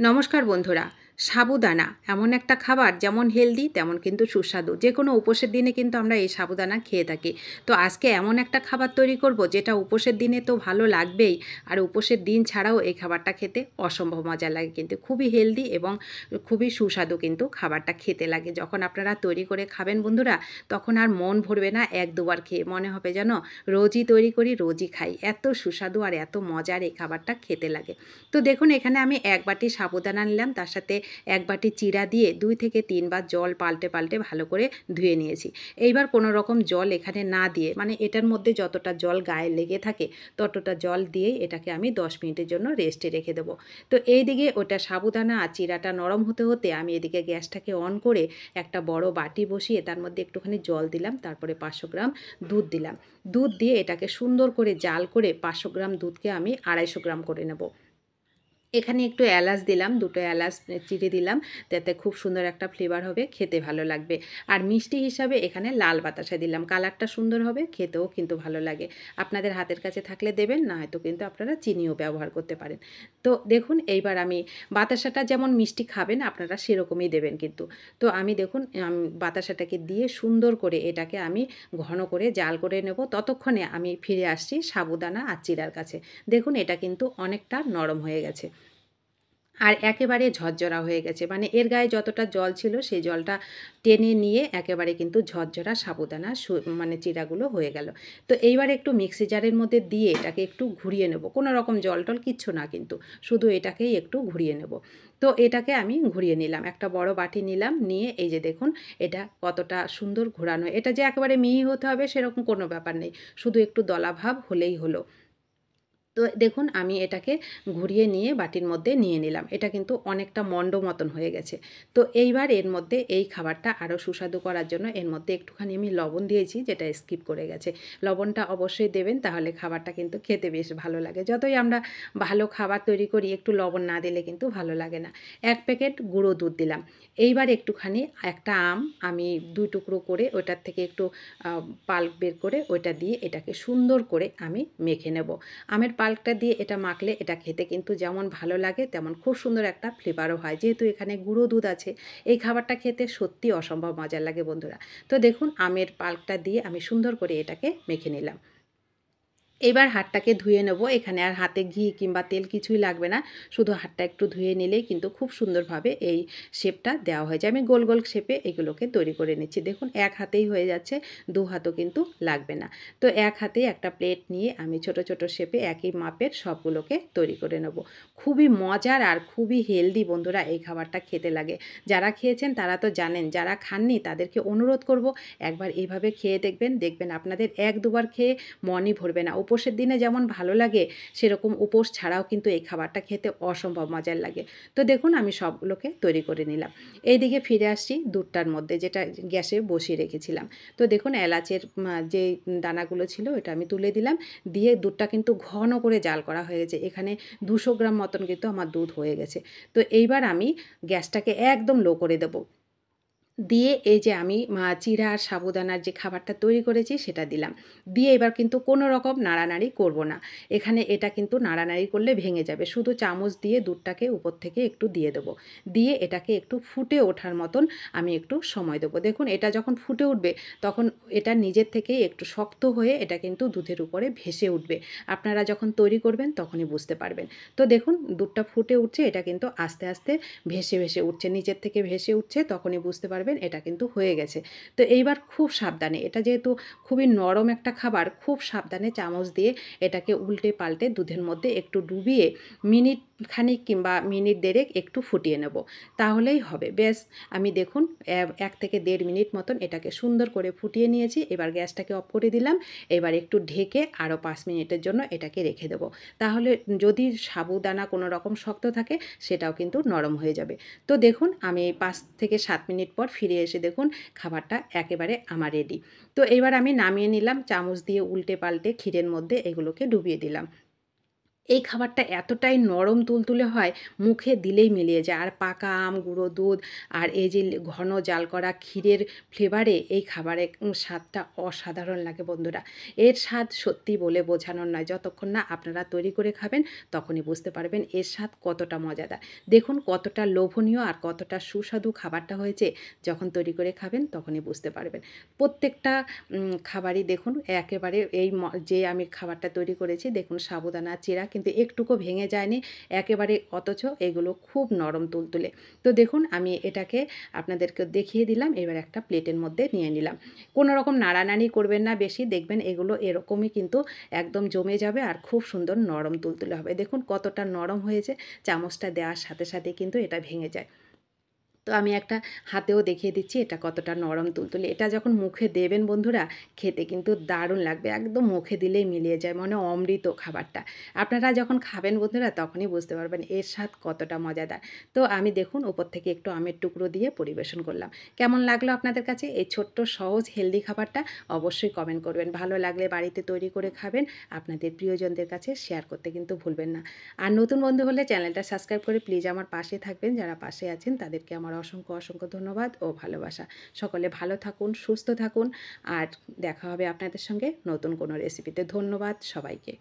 নমস্কার বন্ধুরা। সাবুদানা এমন একটা খাবার যেমন হেলদি তেমন কিন্তু সুস্বাদু। যে কোনো উপোসের দিনে কিন্তু আমরা এই সাবুদানা খেয়ে থাকি। তো আজকে এমন একটা খাবার তৈরি করব যেটা উপোসের দিনে তো ভালো লাগবেই, আর উপোসের দিন ছাড়াও এই খাবারটা খেতে অসম্ভব মজা লাগে। কিন্তু খুবই হেলদি এবং খুবই সুস্বাদু কিন্তু খাবারটা খেতে লাগে। যখন আপনারা তৈরি করে খাবেন বন্ধুরা, তখন আর মন ভরবে না এক দুবার খেয়ে, মনে হবে যেন রোজই তৈরি করি রোজই খাই। এত সুস্বাদু আর এত মজার এই খাবারটা খেতে লাগে। তো দেখুন, এখানে আমি 1 বাটি সাবুদানা নিলাম, তার সাথে 1 বাটি চিড়া দিয়ে 2 থেকে 3 বার জল পাল্টে পাল্টে ভালো করে ধুয়ে নিয়েছি। এইবার কোনো রকম জল এখানে না দিয়ে, মানে এটার মধ্যে যতটা জল গায়ে লেগে থাকে ততটা জল দিয়েই এটাকে আমি 10 মিনিটের জন্য রেস্টে রেখে দেবো। তো এইদিকে ওটা সাবুদানা আর চিড়াটা নরম হতে হতে আমি এদিকে গ্যাসটাকে অন করে একটা বড় বাটি বসিয়ে তার মধ্যে একটুখানি জল দিলাম, তারপরে 500 গ্রাম দুধ দিলাম। দুধ দিয়ে এটাকে সুন্দর করে জাল করে 500 গ্রাম দুধকে আমি 250 গ্রাম করে নেব। এখানে একটু এলাচ দিলাম, 2টো এলাচ চিড়ে দিলাম, তাতে খুব সুন্দর একটা ফ্লেভার হবে, খেতে ভালো লাগবে। আর মিষ্টি হিসাবে এখানে লাল বাতাসা দিলাম, কালারটা সুন্দর হবে, খেতেও কিন্তু ভালো লাগে। আপনাদের হাতের কাছে থাকলে দেবেন, না হয়তো কিন্তু আপনারা চিনিও ব্যবহার করতে পারেন। তো দেখুন, এইবার আমি বাতাসাটা যেমন মিষ্টি খাবেন আপনারা সেরকমই দেবেন কিন্তু। তো আমি দেখুন বাতাসাটাকে দিয়ে সুন্দর করে এটাকে আমি ঘন করে জাল করে নেব। ততক্ষণে আমি ফিরে আসছি সাবুদানা আর চিড়ার কাছে। দেখুন, এটা কিন্তু অনেকটা নরম হয়ে গেছে আর একেবারে ঝরঝরা হয়ে গেছে। মানে এর গায়ে যতটা জল ছিল সেই জলটা টেনে নিয়ে একেবারে কিন্তু ঝরঝরা সাবুদানা মানে চিড়াগুলো হয়ে গেল। তো এইবার একটু মিক্সি জারের মধ্যে দিয়ে এটাকে একটু ঘুরিয়ে নেব। কোনো রকম জল টল কিচ্ছু না কিন্তু, শুধু এটাকেই একটু ঘুরিয়ে নেব। তো এটাকে আমি ঘুরিয়ে নিলাম, একটা বড় বাটি নিলাম, নিয়ে এই যে দেখুন এটা কতটা সুন্দর ঘোরানো। এটা যে একেবারে মিহি হতে হবে সেরকম কোনো ব্যাপার নেই, শুধু একটু দলাভাব হলেই হলো। তো দেখুন আমি এটাকে ঘুরিয়ে নিয়ে বাটির মধ্যে নিয়ে নিলাম। এটা কিন্তু অনেকটা মণ্ড মতন হয়ে গেছে। তো এইবার এর মধ্যে এই খাবারটা আরও সুস্বাদু করার জন্য এর মধ্যে একটুখানি আমি লবণ দিয়েছি, যেটা স্কিপ করে গেছে। লবণটা অবশ্যই দেবেন, তাহলে খাবারটা কিন্তু খেতে বেশ ভালো লাগে। যতই আমরা ভালো খাবার তৈরি করি একটু লবণ না দিলে কিন্তু ভালো লাগে না। 1 প্যাকেট গুঁড়ো দুধ দিলাম। এইবার একটুখানি একটা আম আমি 2 টুকরো করে ওটার থেকে একটু পাল্প বের করে ওইটা দিয়ে এটাকে সুন্দর করে আমি মেখে নেব। আমের পাল্পটা দিয়ে এটা মাখলে এটা খেতে কিন্তু যেমন ভালো লাগে তেমন খুব সুন্দর একটা ফ্লেভারও হয়। যেহেতু এখানে গুঁড়ো দুধ আছে, এই খাবারটা খেতে সত্যি অসম্ভব মজার লাগে বন্ধুরা। তো দেখুন আমের পাল্পটা দিয়ে আমি সুন্দর করে এটাকে মেখে নিলাম। এবার হাতটাকে ধুয়ে নেব। এখানে আর হাতে ঘি কিংবা তেল কিছুই লাগবে না, শুধু হাতটা একটু ধুয়ে নিলেই কিন্তু খুব সুন্দরভাবে এই শেপটা দেওয়া হয়ে যায়। আমি গোল গোল শেপে এগুলোকে তৈরি করে নিচ্ছি। দেখুন এক হাতেই হয়ে যাচ্ছে, 2 হাতও কিন্তু লাগবে না। তো এক হাতেই একটা প্লেট নিয়ে আমি ছোট ছোট শেপে একই মাপের সবগুলোকে তৈরি করে নেব। খুবই মজার আর খুবই হেলদি বন্ধুরা এই খাবারটা খেতে লাগে। যারা খেয়েছেন তারা তো জানেন, যারা খাননি তাদেরকে অনুরোধ করব একবার এইভাবে খেয়ে দেখবেন, দেখবেন আপনাদের 1-2 বার খেয়ে মনই ভরবে না। উপোসের দিনে যেমন ভালো লাগে, সেরকম উপোস ছাড়াও কিন্তু এই খাবারটা খেতে অসম্ভব মজার লাগে। তো দেখুন আমি সবগুলোকে তৈরি করে নিলাম। এইদিকে ফিরে আসছি দুধটার মধ্যে, যেটা গ্যাসে বসিয়ে রেখেছিলাম। তো দেখুন এলাচের যে দানাগুলো ছিল ওটা আমি তুলে দিলাম, দিয়ে দুধটা কিন্তু ঘন করে জাল করা হয়ে গেছে। এখানে 200 গ্রাম মতন কিন্তু আমার দুধ হয়ে গেছে। তো এইবার আমি গ্যাসটাকে একদম লো করে দেবো। দিয়ে এই যে আমি চিড়া আর সাবুদানার যে খাবারটা তৈরি করেছি সেটা দিলাম। দিয়ে এবার কিন্তু কোনো রকম নাড়ানাড়ি করব না। এখানে এটা কিন্তু নাড়ানাড়ি করলে ভেঙে যাবে। শুধু চামচ দিয়ে দুধটাকে উপর থেকে একটু দিয়ে দেবো। দিয়ে এটাকে একটু ফুটে ওঠার মতন আমি একটু সময় দেবো। দেখুন এটা যখন ফুটে উঠবে তখন এটা নিজের থেকেই একটু শক্ত হয়ে এটা কিন্তু দুধের উপরে ভেসে উঠবে। আপনারা যখন তৈরি করবেন তখনই বুঝতে পারবেন। তো দেখুন দুধটা ফুটে উঠছে, এটা কিন্তু আস্তে আস্তে ভেসে ভেসে উঠছে, নিচের থেকে ভেসে উঠছে, তখনই বুঝতে পারবেন এটা কিন্তু হয়ে গেছে। তো এইবার খুব সাবধানে, এটা যেহেতু খুবই নরম একটা খাবার, খুব সাবধানে চামচ দিয়ে এটাকে উল্টে পাল্টে দুধের মধ্যে একটু ডুবিয়ে মিনিট খানিক কিংবা মিনিট দেড়েক একটু ফুটিয়ে নেব, তাহলেই হবে। বেশ আমি দেখুন 1 থেকে 1.5 মিনিট মতন এটাকে সুন্দর করে ফুটিয়ে নিয়েছি। এবার গ্যাসটাকে অফ করে দিলাম। এবার একটু ঢেকে আরও 5 মিনিটের জন্য এটাকে রেখে দেবো। তাহলে যদি সাবুদানা কোনো রকম শক্ত থাকে সেটাও কিন্তু নরম হয়ে যাবে। তো দেখুন আমি 5 থেকে 7 মিনিট পর ফিরে এসে দেখুন খাবারটা একেবারে আমার রেডি। তো এবার আমি নামিয়ে নিলাম, চামচ দিয়ে উল্টে পাল্টে ক্ষীরের মধ্যে এগুলোকে ডুবিয়ে দিলাম। এই খাবারটা এতটাই নরম তুলতুলে হয়, মুখে দিলেই মিলিয়ে যায়। আর পাকা আম, গুঁড়ো দুধ আর এই যে ঘন জাল করা ক্ষীরের ফ্লেভারে এই খাবারের স্বাদটা অসাধারণ লাগে বন্ধুরা। এর স্বাদ সত্যি বলে বোঝানোর নয়। যতক্ষণ না আপনারা তৈরি করে খাবেন তখনই বুঝতে পারবেন এর স্বাদ কতটা মজাদার। দেখুন কতটা লোভনীয় আর কতটা সুস্বাদু খাবারটা হয়েছে, যখন তৈরি করে খাবেন তখনই বুঝতে পারবেন। প্রত্যেকটা খাবারই দেখুন একেবারে এই যে আমি খাবারটা তৈরি করেছি দেখুন সাবুদানা চিড়া কিন্তু একটুকু ভেঙে যায়নি একেবারে, অথচ এগুলো খুব নরম তুলতুলে। তো দেখুন আমি এটাকে আপনাদেরকে দেখিয়ে দিলাম, এবার একটা প্লেটের মধ্যে নিয়ে নিলাম। কোনো রকম নাড়ানাড়ি করবেন না বেশি, দেখবেন এগুলো এরকমই কিন্তু একদম জমে যাবে আর খুব সুন্দর নরম তুলতুলে হবে। দেখুন কতটা নরম হয়েছে, চামচটা দেওয়ার সাথে সাথে কিন্তু এটা ভেঙে যায়। তো আমি একটা হাতেও দেখিয়ে দিচ্ছি এটা কতটা নরম তুলতুলে। এটা যখন মুখে দেবেন বন্ধুরা, খেতে কিন্তু দারুণ লাগবে। একদম মুখে দিলেই মিলিয়ে যায়, মনে অমৃত খাবারটা। আপনারা যখন খাবেন বন্ধুরা তখনই বুঝতে পারবেন এর স্বাদ কতটা মজাদার। তো আমি দেখুন উপর থেকে একটু আমের টুকরো দিয়ে পরিবেশন করলাম। কেমন লাগলো আপনাদের কাছে এই ছোট্ট সহজ হেলদি খাবারটা? অবশ্যই কমেন্ট করবেন। ভালো লাগলে বাড়িতে তৈরি করে খাবেন, আপনাদের প্রিয়জনদের কাছে শেয়ার করতে কিন্তু ভুলবেন না। আর নতুন বন্ধু হলে চ্যানেলটা সাবস্ক্রাইব করে প্লিজ আমার পাশে থাকবেন। যারা পাশে আছেন তাদেরকে আমার অসংখ্য অসংখ্য ধন্যবাদ ও ভালোবাসা। সকলে ভালো থাকুন, সুস্থ থাকুন, আর দেখা হবে আপনাদের সঙ্গে নতুন কোনো রেসিপিতে। ধন্যবাদ সবাইকে।